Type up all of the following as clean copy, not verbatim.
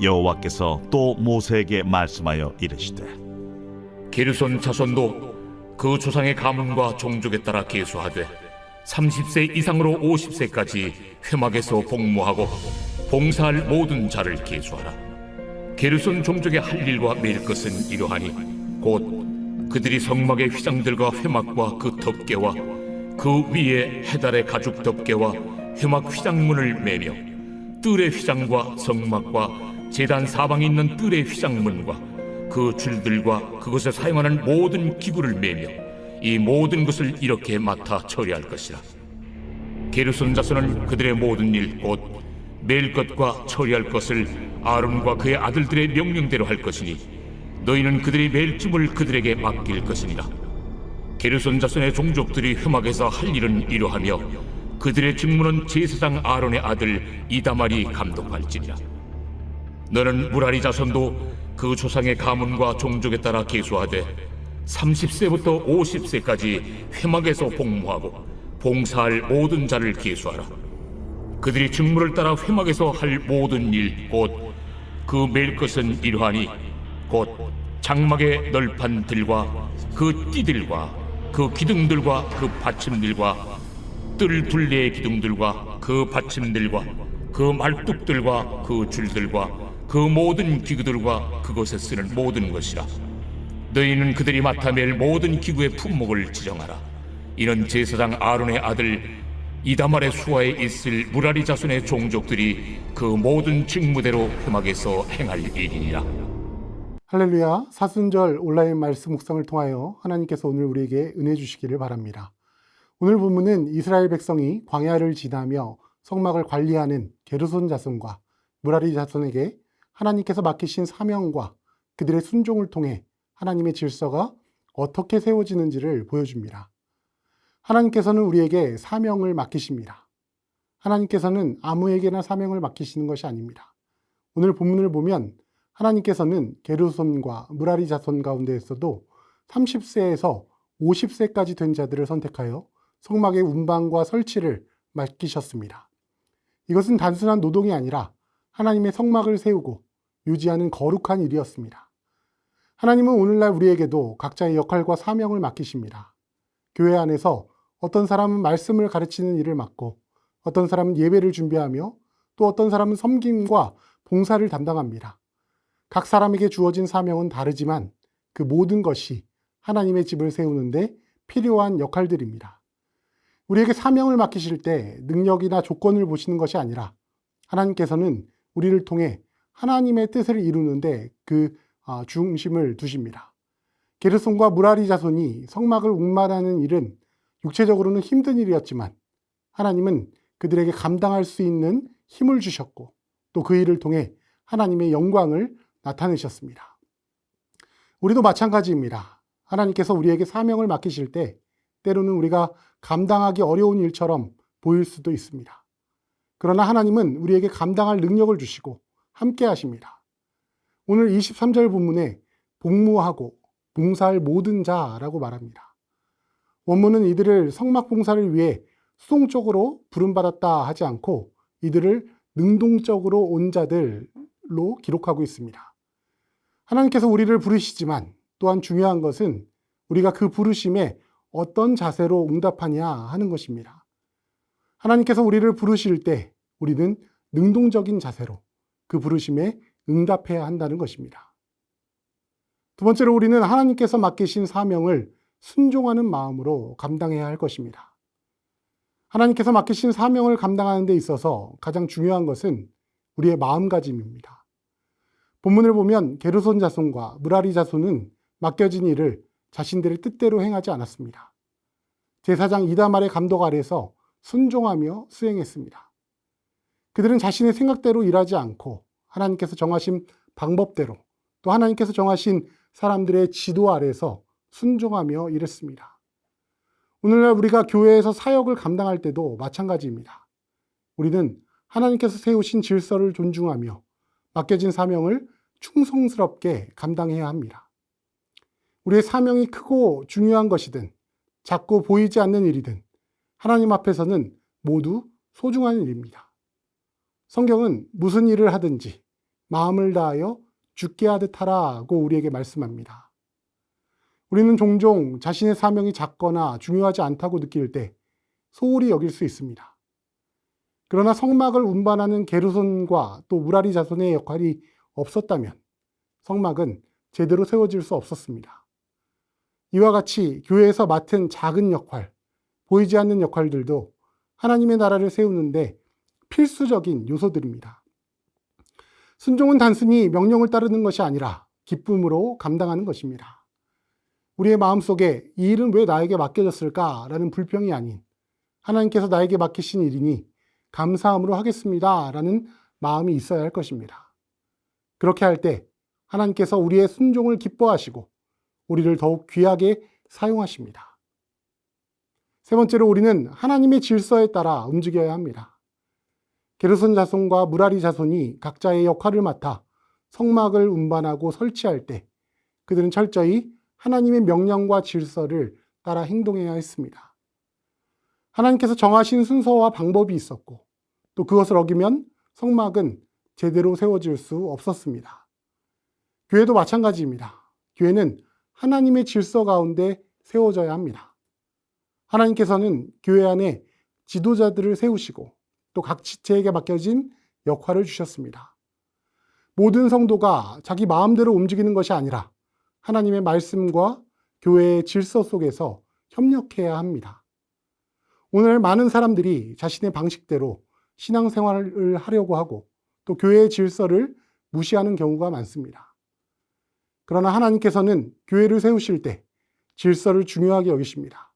여호와께서 또 모세에게 말씀하여 이르시되 게르손 자손도 그 조상의 가문과 종족에 따라 계수하되 30세 이상으로 50세까지 회막에서 복무하고 봉사할 모든 자를 계수하라. 게르손 종족의 할 일과 매일 것은 이러하니 곧 그들이 성막의 휘장들과 회막과 그 덮개와 그 위에 해달의 가죽 덮개와 회막 휘장문을 매며 뜰의 휘장과 성막과 제단 사방에 있는 뜰의 휘장문과 그 줄들과 그것에 사용하는 모든 기구를 매며 이 모든 것을 이렇게 맡아 처리할 것이라. 게르손 자손은 그들의 모든 일 곧 매일 것과 처리할 것을 아론과 그의 아들들의 명령대로 할 것이니 너희는 그들의 매일쯤을 그들에게 맡길 것이니라. 게르손 자손의 종족들이 회막에서 할 일은 이러하며 그들의 직무는 제사장 아론의 아들 이다말이 감독할지니라. 너는 무라리 자손도 그 조상의 가문과 종족에 따라 계수하되 30세부터 50세까지 회막에서 복무하고 봉사할 모든 자를 계수하라. 그들이 직무를 따라 회막에서 할 모든 일 곧 그 매일 것은 이러하니 곧 장막의 널판 들과 그 띠들과 그 기둥들과 그 받침들과 뜰 둘레의 기둥들과 그 받침들과 그 말뚝들과 그 줄들과 그 모든 기구들과 그것에 쓰는 모든 것이라. 너희는 그들이 맡아 맬 모든 기구의 품목을 지정하라. 이는 제사장 아론의 아들 이다말의 수하에 있을 무라리 자손의 종족들이 그 모든 직무대로 회막에서 행할 일이니라. 할렐루야. 사순절 온라인 말씀 묵상을 통하여 하나님께서 오늘 우리에게 은혜 주시기를 바랍니다. 오늘 본문은 이스라엘 백성이 광야를 지나며 성막을 관리하는 게르손 자손과 무라리 자손에게 하나님께서 맡기신 사명과 그들의 순종을 통해 하나님의 질서가 어떻게 세워지는지를 보여줍니다. 하나님께서는 우리에게 사명을 맡기십니다. 하나님께서는 아무에게나 사명을 맡기시는 것이 아닙니다. 오늘 본문을 보면 하나님께서는 게르손과 무라리 자손 가운데에서도 30세에서 50세까지 된 자들을 선택하여 성막의 운반과 설치를 맡기셨습니다. 이것은 단순한 노동이 아니라 하나님의 성막을 세우고 유지하는 거룩한 일이었습니다. 하나님은 오늘날 우리에게도 각자의 역할과 사명을 맡기십니다. 교회 안에서 어떤 사람은 말씀을 가르치는 일을 맡고 어떤 사람은 예배를 준비하며 또 어떤 사람은 섬김과 봉사를 담당합니다. 각 사람에게 주어진 사명은 다르지만 그 모든 것이 하나님의 집을 세우는데 필요한 역할들입니다. 우리에게 사명을 맡기실 때 능력이나 조건을 보시는 것이 아니라 하나님께서는 우리를 통해 하나님의 뜻을 이루는데 그 중심을 두십니다. 게르손과 무라리 자손이 성막을 운반하는 일은 육체적으로는 힘든 일이었지만 하나님은 그들에게 감당할 수 있는 힘을 주셨고 또 그 일을 통해 하나님의 영광을 나타내셨습니다. 우리도 마찬가지입니다. 하나님께서 우리에게 사명을 맡기실 때 때로는 우리가 감당하기 어려운 일처럼 보일 수도 있습니다. 그러나 하나님은 우리에게 감당할 능력을 주시고 함께 하십니다. 오늘 23절 본문에 복무하고 봉사할 모든 자라고 말합니다. 원문은 이들을 성막 봉사를 위해 수동적으로 부름받았다 하지 않고 이들을 능동적으로 온 자들로 기록하고 있습니다. 하나님께서 우리를 부르시지만 또한 중요한 것은 우리가 그 부르심에 어떤 자세로 응답하냐 하는 것입니다. 하나님께서 우리를 부르실 때 우리는 능동적인 자세로 그 부르심에 응답해야 한다는 것입니다. 두 번째로 우리는 하나님께서 맡기신 사명을 순종하는 마음으로 감당해야 할 것입니다. 하나님께서 맡기신 사명을 감당하는 데 있어서 가장 중요한 것은 우리의 마음가짐입니다. 본문을 보면 게르손 자손과 무라리 자손은 맡겨진 일을 자신들의 뜻대로 행하지 않았습니다. 제사장 이다말의 감독 아래서 순종하며 수행했습니다. 그들은 자신의 생각대로 일하지 않고 하나님께서 정하신 방법대로 또 하나님께서 정하신 사람들의 지도 아래서 순종하며 일했습니다. 오늘날 우리가 교회에서 사역을 감당할 때도 마찬가지입니다. 우리는 하나님께서 세우신 질서를 존중하며 맡겨진 사명을 충성스럽게 감당해야 합니다. 우리의 사명이 크고 중요한 것이든 작고 보이지 않는 일이든 하나님 앞에서는 모두 소중한 일입니다. 성경은 무슨 일을 하든지 마음을 다하여 죽게 하듯 하라고 우리에게 말씀합니다. 우리는 종종 자신의 사명이 작거나 중요하지 않다고 느낄 때 소홀히 여길 수 있습니다. 그러나 성막을 운반하는 게르손과 또 무라리 자손의 역할이 없었다면 성막은 제대로 세워질 수 없었습니다. 이와 같이 교회에서 맡은 작은 역할, 보이지 않는 역할들도 하나님의 나라를 세우는데 필수적인 요소들입니다. 순종은 단순히 명령을 따르는 것이 아니라 기쁨으로 감당하는 것입니다. 우리의 마음속에 이 일은 왜 나에게 맡겨졌을까라는 불평이 아닌 하나님께서 나에게 맡기신 일이니 감사함으로 하겠습니다 라는 마음이 있어야 할 것입니다. 그렇게 할 때 하나님께서 우리의 순종을 기뻐하시고 우리를 더욱 귀하게 사용하십니다. 세 번째로 우리는 하나님의 질서에 따라 움직여야 합니다. 게르손 자손과 무라리 자손이 각자의 역할을 맡아 성막을 운반하고 설치할 때 그들은 철저히 하나님의 명령과 질서를 따라 행동해야 했습니다. 하나님께서 정하신 순서와 방법이 있었고 또 그것을 어기면 성막은 제대로 세워질 수 없었습니다. 교회도 마찬가지입니다. 교회는 하나님의 질서 가운데 세워져야 합니다. 하나님께서는 교회 안에 지도자들을 세우시고 또 각 지체에게 맡겨진 역할을 주셨습니다. 모든 성도가 자기 마음대로 움직이는 것이 아니라 하나님의 말씀과 교회의 질서 속에서 협력해야 합니다. 오늘 많은 사람들이 자신의 방식대로 신앙생활을 하려고 하고 또 교회의 질서를 무시하는 경우가 많습니다. 그러나 하나님께서는 교회를 세우실 때 질서를 중요하게 여기십니다.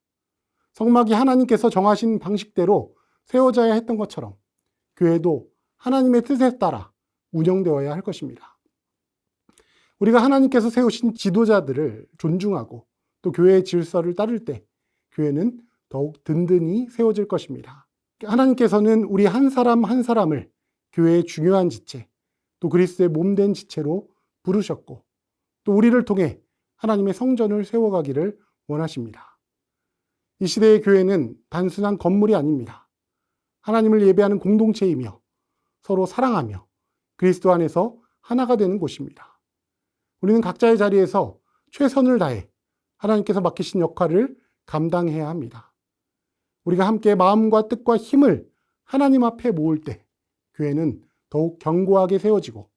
성막이 하나님께서 정하신 방식대로 세워져야 했던 것처럼 교회도 하나님의 뜻에 따라 운영되어야 할 것입니다. 우리가 하나님께서 세우신 지도자들을 존중하고 또 교회의 질서를 따를 때 교회는 더욱 든든히 세워질 것입니다. 하나님께서는 우리 한 사람 한 사람을 교회의 중요한 지체, 또 그리스도의 몸된 지체로 부르셨고 또 우리를 통해 하나님의 성전을 세워가기를 원하십니다. 이 시대의 교회는 단순한 건물이 아닙니다. 하나님을 예배하는 공동체이며 서로 사랑하며 그리스도 안에서 하나가 되는 곳입니다. 우리는 각자의 자리에서 최선을 다해 하나님께서 맡기신 역할을 감당해야 합니다. 우리가 함께 마음과 뜻과 힘을 하나님 앞에 모을 때 교회는 더욱 견고하게 세워지고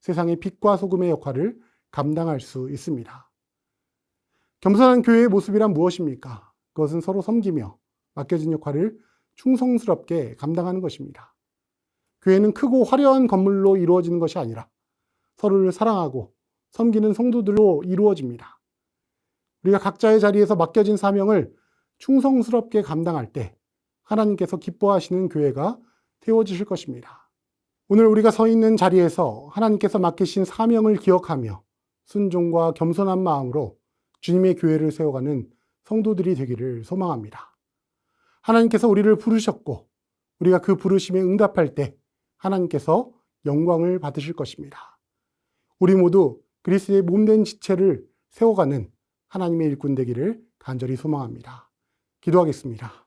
세상의 빛과 소금의 역할을 감당할 수 있습니다. 겸손한 교회의 모습이란 무엇입니까? 그것은 서로 섬기며 맡겨진 역할을 충성스럽게 감당하는 것입니다. 교회는 크고 화려한 건물로 이루어지는 것이 아니라 서로를 사랑하고 섬기는 성도들로 이루어집니다. 우리가 각자의 자리에서 맡겨진 사명을 충성스럽게 감당할 때 하나님께서 기뻐하시는 교회가 세워지실 것입니다. 오늘 우리가 서 있는 자리에서 하나님께서 맡기신 사명을 기억하며 순종과 겸손한 마음으로 주님의 교회를 세워가는 성도들이 되기를 소망합니다. 하나님께서 우리를 부르셨고 우리가 그 부르심에 응답할 때 하나님께서 영광을 받으실 것입니다. 우리 모두 그리스도의 몸된 지체를 세워가는 하나님의 일꾼 되기를 간절히 소망합니다. 기도하겠습니다.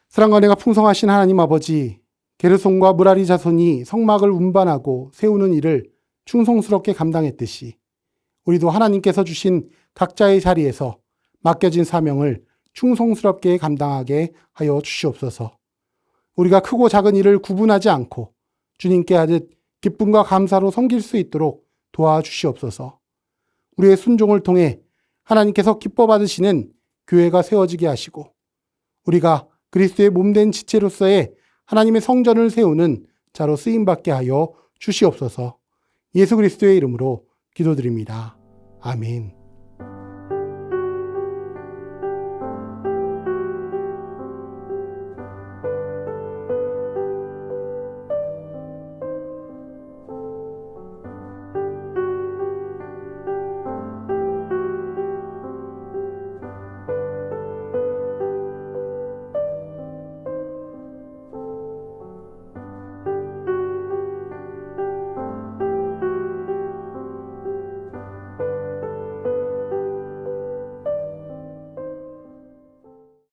사랑과 은혜가 풍성하신 하나님 아버지, 게르손과 무라리 자손이 성막을 운반하고 세우는 일을 충성스럽게 감당했듯이 우리도 하나님께서 주신 각자의 자리에서 맡겨진 사명을 충성스럽게 감당하게 하여 주시옵소서. 우리가 크고 작은 일을 구분하지 않고 주님께 하듯 기쁨과 감사로 섬길 수 있도록 도와주시옵소서. 우리의 순종을 통해 하나님께서 기뻐 받으시는 교회가 세워지게 하시고 우리가 그리스도의 몸된 지체로서의 하나님의 성전을 세우는 자로 쓰임받게 하여 주시옵소서. 예수 그리스도의 이름으로 기도드립니다. 아멘.